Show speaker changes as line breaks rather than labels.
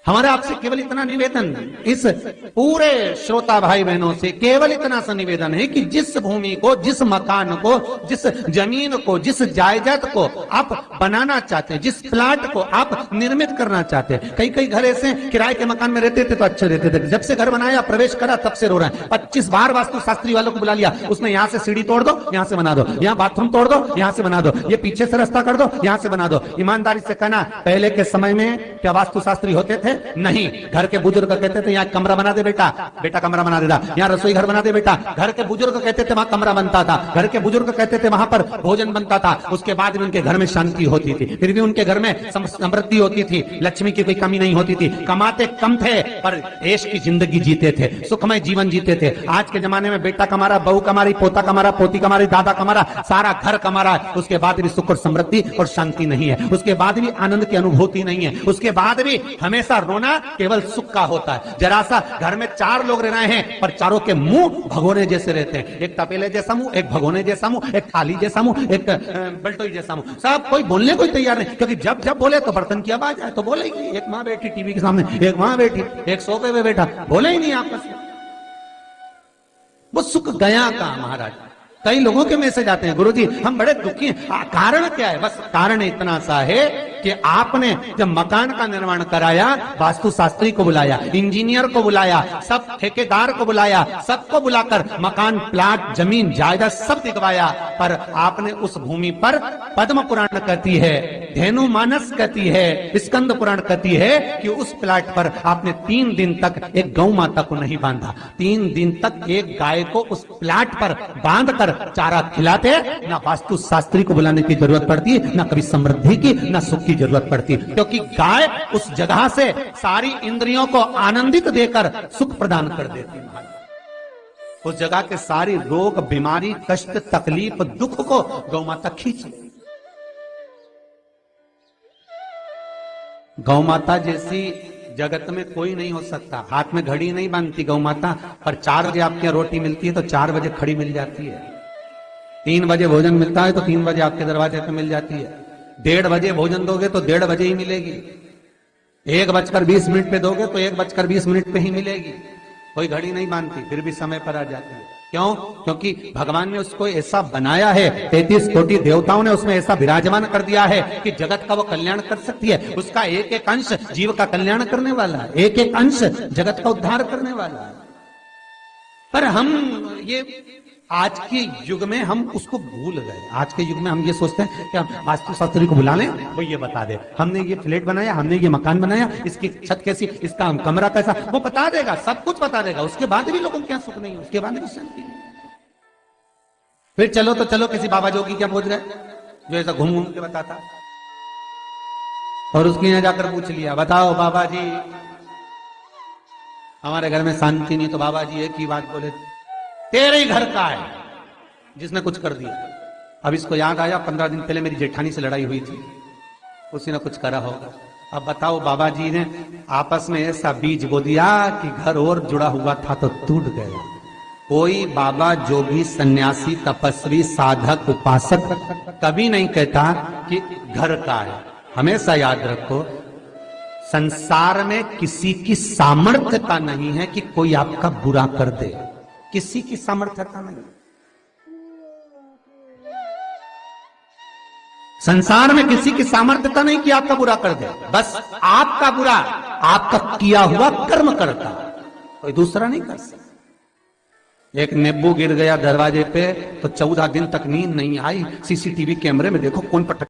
हमारे आपसे केवल इतना निवेदन, इस पूरे श्रोता भाई बहनों से केवल इतना सा निवेदन है कि जिस भूमि को, जिस मकान को, जिस जमीन को, जिस जायदाद को आप बनाना चाहते हैं, जिस प्लाट को आप निर्मित करना चाहते हैं, कई कई घर ऐसे किराए के मकान में रहते थे तो अच्छे रहते थे, जब से घर बनाया प्रवेश करा तब से रो रहे हैं। 25 बार वास्तु शास्त्री वालों को बुला लिया, उसने यहां से सीढ़ी तोड़ दो, यहां से बना दो, यहां बाथरूम तोड़ दो, यहां से बना दो, ये पीछे से रास्ता कर दो, यहां से बना दो। ईमानदारी से कहना, पहले के समय में क्या वास्तु शास्त्री होते थे? नहीं। घर के बुजुर्ग कहते थे यहाँ कमरा बना दे बेटा, बेटा कमरा बना देता, यहाँ रसोई घर बना दे बेटा। घर के बुजुर्ग कहते थे वहां कमरा बनता था, घर के बुजुर्ग कहते थे वहां पर भोजन बनता था। उसके बाद भी उनके घर में शांति होती थी, फिर भी उनके घर में समृद्धि होती थी, लक्ष्मी की कोई कमी नहीं होती थी। कमाते कम थे पर ऐश की जिंदगी जीते थे, सुखमय जीवन जीते थे। आज के जमाने में बेटा कमा रहा, बहू कमा रही, पोता कमा रहा, पोती कमा रही, दादा कमा रहा, सारा घर कमा रहा है, उसके बाद भी सुख और समृद्धि और शांति नहीं है, उसके बाद भी आनंद की अनुभूति नहीं है, उसके बाद भी हमेशा रोना केवल सुख का होता है। जरा सा घर में 4 लोग रह रहे हैं पर चारों के मुंह भगोने जैसे रहते हैं, एक तपेले जैसा मुंह, एक भगोने जैसा मुंह, एक थाली जैसा मुंह, एक बल्टोई जैसा मुंह। सब कोई बोलने को तैयार नहीं, क्योंकि जब जब बोले तो बर्तन की आवाज आए तो बोलेगी। एक माँ बैठी टीवी के सामने, एक माँ बैठी, एक सोफे पे बैठा, बोले ही नहीं आपस में। वो सुख गया का महाराज। कई लोगों के मैसेज आते हैं, गुरुजी हम बड़े दुखी हैं, कारण क्या है? बस कारण इतना सा है कि आपने जब मकान का निर्माण कराया, वास्तु शास्त्री को बुलाया, इंजीनियर को बुलाया, सब ठेकेदार को बुलाया, सबको बुलाकर मकान, प्लाट, जमीन, जायदाद सब दिखवाया, पर आपने उस भूमि पर पद्म पुराण कहती है, धेनु मानस कहती है, स्कंद पुराण कहती है कि उस प्लाट पर आपने 3 दिन तक एक गौ माता को नहीं बांधा। 3 दिन तक एक गाय को उस प्लाट पर बांधकर चारा खिलाते, ना वास्तु शास्त्री को बुलाने की जरूरत पड़ती, ना कभी समृद्धि की, ना सुख की जरूरत पड़ती, क्योंकि गाय उस जगह से सारी इंद्रियों को आनंदित देकर सुख प्रदान कर देती है। उस जगह के सारी रोग, बीमारी, कष्ट, तकलीफ, दुख को गौ माता खींच ले। गौ माता जैसी जगत में कोई नहीं हो सकता। हाथ में घड़ी नहीं बांधती गौ माता, पर 4 बजे आपके यहाँ रोटी मिलती है तो 4 बजे खड़ी मिल जाती है। 3 बजे भोजन मिलता है तो 3 बजे आपके दरवाजे पे मिल जाती है। 1:30 बजे भोजन दोगे तो 1:30 बजे ही मिलेगी। 1:20 पे दोगे तो 1:20 पे ही मिलेगी। कोई घड़ी नहीं बांधती, फिर भी समय पर आ जाती है। क्यों? क्योंकि भगवान ने उसको ऐसा बनाया है, 33 कोटि देवताओं ने उसमें ऐसा विराजमान कर दिया है कि जगत का वो कल्याण कर सकती है। उसका एक एक अंश जीव का कल्याण करने वाला है, एक एक अंश जगत का उद्धार करने वाला है। पर हम ये आज के युग में हम उसको भूल गए। आज के युग में हम ये सोचते हैं कि हम वास्तु शास्त्री को बुला लें, वो ये बता दे, हमने ये फ्लैट बनाया, हमने ये मकान बनाया, इसकी छत कैसी, इसका कमरा कैसा, वो बता देगा, सब कुछ बता देगा। उसके बाद भी लोगों को क्या सुख नहीं, उसके बाद भी शांति नहीं। फिर चलो तो चलो किसी बाबा जोगी क्या पहुंच गए जो ऐसा घूम घूम के बताता, और उसके यहां जाकर पूछ लिया, बताओ बाबा जी हमारे घर में शांति नहीं। तो बाबा जी एक ही बात बोले, तेरे ही घर का है जिसने कुछ कर दिया। अब इसको याद आया 15 दिन पहले मेरी जेठानी से लड़ाई हुई थी, उसी ने कुछ करा होगा। अब बताओ बाबा जी ने आपस में ऐसा बीज बो दिया कि घर और जुड़ा हुआ था तो टूट गया। कोई बाबा जोगी, सन्यासी, तपस्वी, साधक, उपासक कभी नहीं कहता कि घर का है। हमेशा याद रखो, संसार में किसी की सामर्थ्य का नहीं है कि कोई आपका बुरा कर दे, किसी की सामर्थ्य का नहीं। संसार में किसी की सामर्थ्य का नहीं कि आपका बुरा कर दे, बस आपका बुरा आपका किया हुआ कर्म करता, कोई दूसरा नहीं कर सकता। एक नींबू गिर गया दरवाजे पे तो 14 दिन तक नींद नहीं आई। सीसीटीवी कैमरे में देखो कौन पटक